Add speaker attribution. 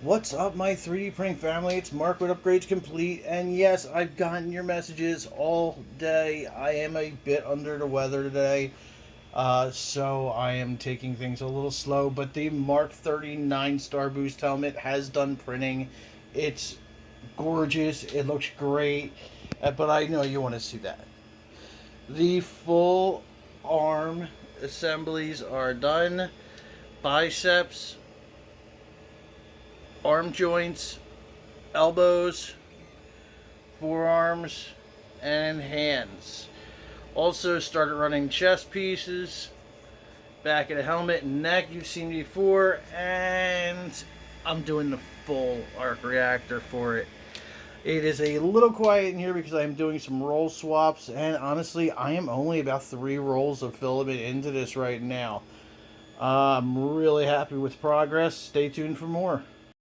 Speaker 1: What's up, my 3D printing family? It's Mark with Upgrades Complete, and yes, I've gotten your messages all day. I am a bit under the weather today, so I am taking things a little slow, but the Mark 39 Star Boost helmet has done printing. It's gorgeous, it looks great, but I know you want to see that. The full arm assemblies are done. Biceps, arm joints, elbows, forearms, and hands. Also started running chest pieces, back of the helmet and neck you've seen before, and I'm doing the full arc reactor for it. It is a little quiet in here because I'm doing some roll swaps, and honestly, I am only about 3 rolls of filament into this right now. I'm really happy with progress. Stay tuned for more.